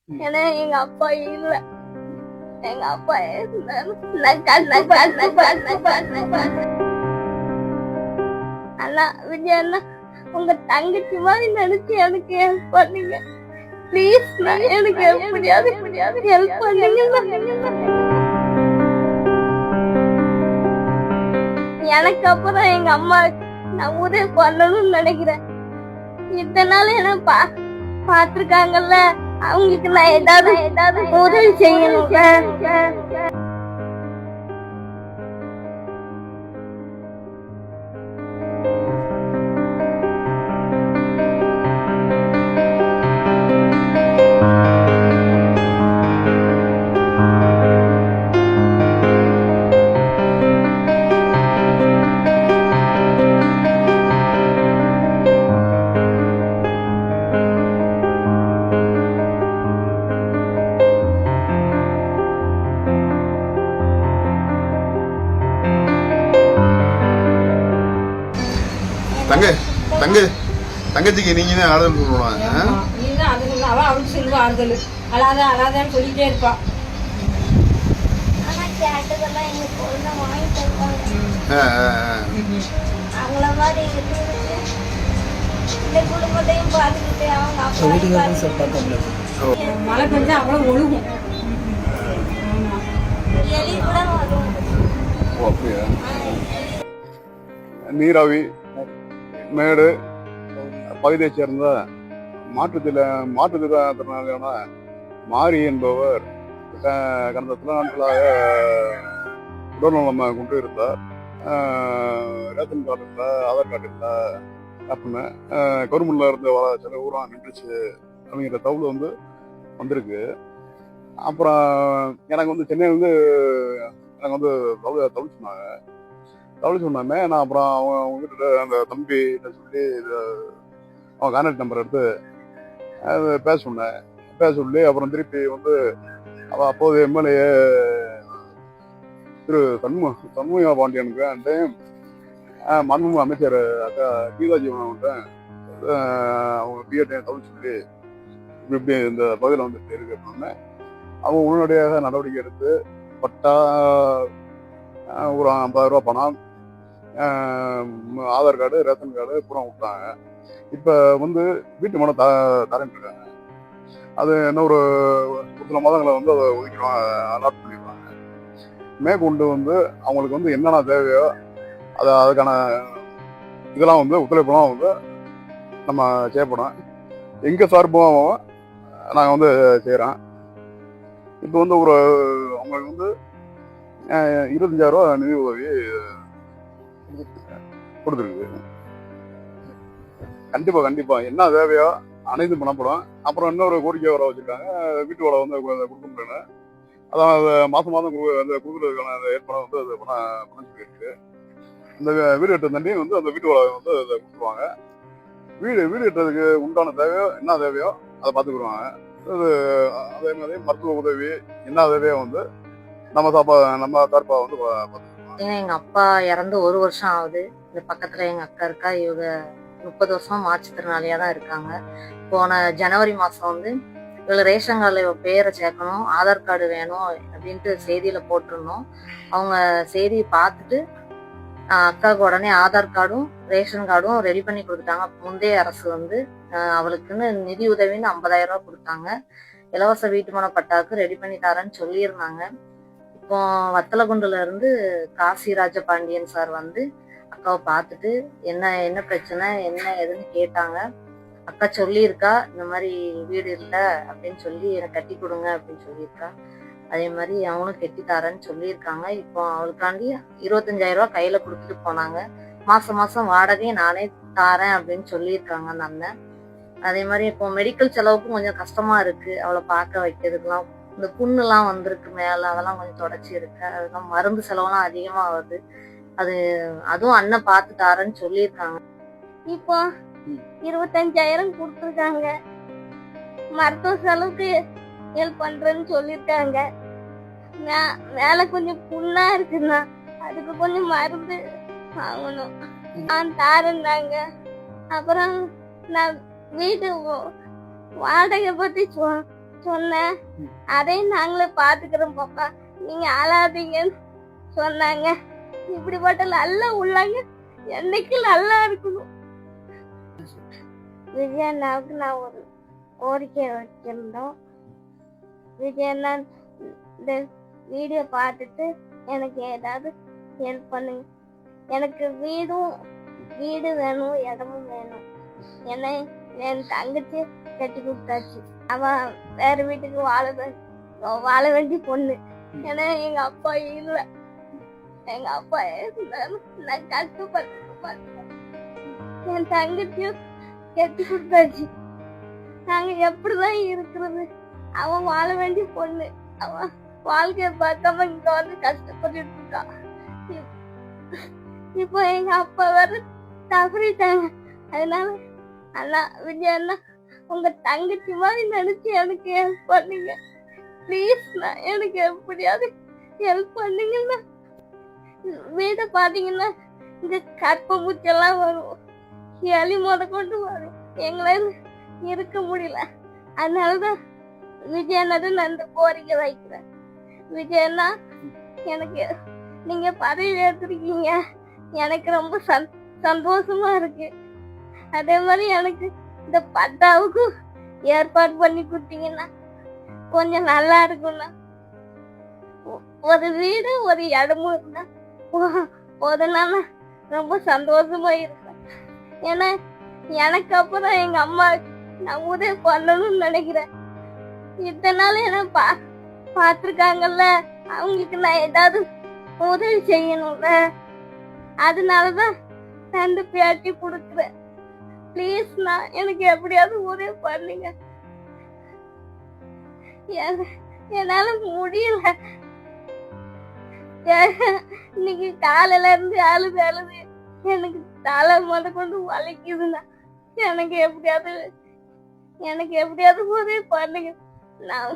ஏன்னா எங்க அப்பா இல்ல. எங்க அப்பா அண்ணா விஜய் அண்ணா, உங்க தங்கச்சி மாதிரி நினைச்சு எனக்கு ஹெல்ப் பண்ணுங்க ப்ளீஸ். எனக்கு எப்படியாவது ஹெல்ப் பண்ணுங்க. எனக்கு அப்புறம் எங்க அம்மா நான் உதவி பண்ணணும்னு நினைக்கிறேன். இத்தனை நாள் என்ன பாத்துருக்காங்கல்ல, அவங்களுக்கு நான் ஏதாவது உதவி செய்யணும்ல. தங்கச்சிக்கு நீங்க தான் ஆறுதல் சொல்லுவாங்க. நீ தான் அது சொல்ல, அவன் அவளுக்கு சொல்லுவா ஆறுதல். அழாதான்னு சொல்லிட்டே இருப்பான். அவங்கள மாதிரி இந்த குடும்பத்தையும் பார்த்துக்கிட்டு அவங்க மழை பெஞ்சா அவ்வளவு ஒழுகும். எலி கூட வரும். நீராவி மேடு பகுதியை சேர்ந்த மாற்றுத்திறனாளியான மாரி என்பவர் கடந்த சில நாட்களாக உடல்நலம் கொண்டு இருந்தார். ரேஷன் கார்டு இல்லை, ஆதார் கார்டு இல்லை அப்படின்னு கவர்மெண்ட்ல இருந்து வர சில ஊராக நின்றுச்சு அப்படிங்கிற தகவல் வந்திருக்கு. அப்புறம் எனக்கு சென்னையில் எனக்கு தகவல் சொன்னாங்க. நான் அப்புறம் அவங்க வீட்டு அந்த தம்பி சொல்லி அவன் கான்டாக்ட் நம்பர் எடுத்து அது பேச சொல்லி அப்புறம் திருப்பி அவன் அப்போது எம்எல்ஏ திரு சண்முக பாண்டியனுக்கு அண்டு மாண்புமிகு அமைச்சர் அக்கா கீதா ஜீவன் அவங்க பிஎட்டையும் தவிர சொல்லி இப்படி இந்த பகுதியில் இருக்கு அப்படின்னு அவங்க உடனடியாக நடவடிக்கை எடுத்து பட்டா ஒரு 50,000 ரூபா பணம், ஆதார் கார்டு, ரேஷன் கார்டு பூரா விட்டாங்க. இப்போ வீட்டு மனம் தரேன்ட்டு இருக்காங்க. அது இன்னொரு சில மாதங்களை அதை ஒதுக்கிறோம், அலாட் பண்ணிடுவாங்க. மேற்கொண்டு அவங்களுக்கு என்னென்ன தேவையோ அதுக்கான இதெல்லாம் ஒத்துழைப்பெல்லாம் நம்ம செய்யப்படும். எங்கள் சார்பாகவும் நாங்கள் செய்கிறோம். இப்போ ஒரு அவங்களுக்கு 25,000 ரூபா நிதி உதவி கொடுத்துருக்கு. கண்டிப்பா என்ன தேவையோ அனைத்தும் பண்ணப்படும். அப்புறம் இன்னொரு கோரிக்கை வர வச்சிருக்காங்க, வீட்டு வாடகை கொடுக்க முடியல. அதான் மாதம் கொடுக்குறதுக்கான ஏற்பாடு அது பண்ண சொல்லியிருக்கு. இந்த வீடு கட்ட தண்டி அந்த வீட்டு வாடகை அதை கொடுத்துருவாங்க. வீடு கட்டுறதுக்கு உண்டான தேவையோ என்ன தேவையோ அதை பார்த்துக்குருவாங்க. அது அதே மாதிரி மருத்துவ உதவி என்ன தேவையோ நம்ம சார்பா எங்க அப்பா இறந்து 1 வருஷம் ஆகுது. இந்த பக்கத்துல எங்க அக்கா இருக்கா, இவங்க 30 வருஷமா மாற்றுத்திறனாளியா தான் இருக்காங்க. போன ஜனவரி மாசம் இவங்க ரேஷன் கார்டுல இவ பேரை சேர்க்கணும், ஆதார் கார்டு வேணும் அப்படின்ட்டு செய்தியில போட்டிருந்தோம். அவங்க செய்தியை பார்த்துட்டு அக்காவுக்கு உடனே ஆதார் கார்டும் ரேஷன் கார்டும் ரெடி பண்ணி கொடுத்துட்டாங்க. முந்தைய அரசு அவளுக்குன்னு நிதி உதவின்னு 50,000 ரூபாய் கொடுத்தாங்க. இலவச வீட்டுமன பட்டாவுக்கு ரெடி பண்ணி தரேன்னு சொல்லியிருந்தாங்க. இப்போ வத்தலகுண்டுல இருந்து காசி ராஜபாண்டியன் சார் அக்காவை பார்த்துட்டு என்ன பிரச்சனை என்ன ஏதுன்னு கேட்டாங்க. அக்கா சொல்லியிருக்கா, இந்த மாதிரி வீடு இல்லை அப்படின்னு சொல்லி எனக்கு கட்டி கொடுங்க அப்படின்னு சொல்லியிருக்கா. அதே மாதிரி அவங்களும் கட்டி தரேன்னு சொல்லியிருக்காங்க. இப்போ அவளுக்காண்டி 25,000 ரூபாய் கையில கொடுத்துட்டு போனாங்க. மாசம் வாடகையும் நானே தாரேன் அப்படின்னு சொல்லியிருக்காங்க அந்த அண்ணன். அதே மாதிரி இப்போ மெடிக்கல் செலவுக்கும் கொஞ்சம் கஷ்டமா இருக்கு, அவளை பார்க்க வைக்கிறதுக்கெல்லாம். இந்த புண்ணுலாம் வந்திருக்கு மேல, அதெல்லாம் கொஞ்சம் தொடச்சி இருக்கு. அதெல்லாம் மருந்து செலவுலாம் அதிகமா வருது. அதுவும் அண்ணன் பார்த்து தாரேன்னு சொல்லியிருக்காங்க. இப்போ 25,000 கொடுத்துருக்காங்க. மருத்துவ செலவுக்கு ஹெல்ப் பண்றேன்னு சொல்லியிருக்காங்க. மேல கொஞ்சம் புண்ணா இருக்குண்ணா, அதுக்கு கொஞ்சம் மருந்து வாங்கணும். நான் தாரேன்னாங்க. அப்புறம் நான் வீட்டு வாடகை பத்தி சொன்னேன். அதையும் நாங்களே பாத்துக்கிறோம் பாப்பா, நீங்க அழாதீங்கன்னு சொன்னாங்க. இப்படிப்பட்ட நல்ல உள்ளாங்க என்னைக்கு நல்லா இருக்கணும். விஜய் அண்ணாவுக்கு நான் ஒரு கோரிக்கை வச்சிருந்தோம். விஜய் அண்ணா இந்த வீடியோ பார்த்துட்டு எனக்கு ஏதாவது ஹெல்ப் பண்ணுங்க. எனக்கு வீடு வேணும், இடமும் வேணும். ஏன்னா என் தங்கச்சி கட்டி கொடுத்தாச்சு. அவன் வேற வீட்டுக்கு வாழ வேண்டிய பொண்ணு. ஏன்னா எங்க அப்பா இல்ல. எங்க அப்பா இருந்தாலும் நான் கஷ்டப்பட்டு என் தங்கச்சியும் கட்டி கொடுத்தாச்சு. நாங்க எப்படிதான் இருக்கிறது? அவன் வாழ வேண்டிய பொண்ணு. அவன் வாழ்க்கைய பார்க்காம இங்க வந்து கஷ்டப்பட்டு இருக்கான். இப்போ எங்க அப்பா வேற தவறிட்டாங்க. அதனால அண்ணா, விஜய் அண்ணா, உங்க தங்கச்சி மாதிரி நினைச்சு எனக்கு ஹெல்ப் பண்ணுங்க ப்ளீஸ். எனக்கு எப்படியாவது ஹெல்ப் பண்ணுங்கன்னா. வீட பாத்தீங்கன்னா இந்த கற்பூச்செல்லாம் வரும், எலி கொண்டு வரும். எங்களால இருக்க முடியல. அதனாலதான் விஜய் அண்ணாதான் நான் இந்த கோரிக்கை வைக்கிறேன். விஜய் அண்ணா, எனக்கு நீங்க பதவி ஏற்றிருக்கீங்க, எனக்கு ரொம்ப சந்தோஷமா இருக்கு. அதே மாதிரி எனக்கு இந்த பட்டாவுக்கும் ஏற்பாடு பண்ணி கொடுத்தீங்கன்னா கொஞ்சம் நல்லா இருக்கும்னா. ஒரு வீடு ஒரு இடமும் இருந்தா போதும்னா ரொம்ப சந்தோஷமா இருப்பேன். ஏன்னா எனக்கு அப்புறம் எங்க அம்மா நான் உதவி பண்ணணும்னு நினைக்கிறேன். இத்தனை நாள் என்ன பாத்துருக்காங்கல்ல, அவங்களுக்கு நான் ஏதாவது உதவி செய்யணும்ல. அதனாலதான் ரெண்டு பேட்டி கொடுக்குறேன். ப்ளீஸ் எனக்கு எப்படியாவது உதவி பண்ணுங்க. என்னால முடியல. இன்னைக்கு காலையில இருந்து அழுது எனக்கு தலை கொண்டு வலிக்குதுண்ணா. எனக்கு எப்படியாவது உதவி பண்ணுங்க. நான்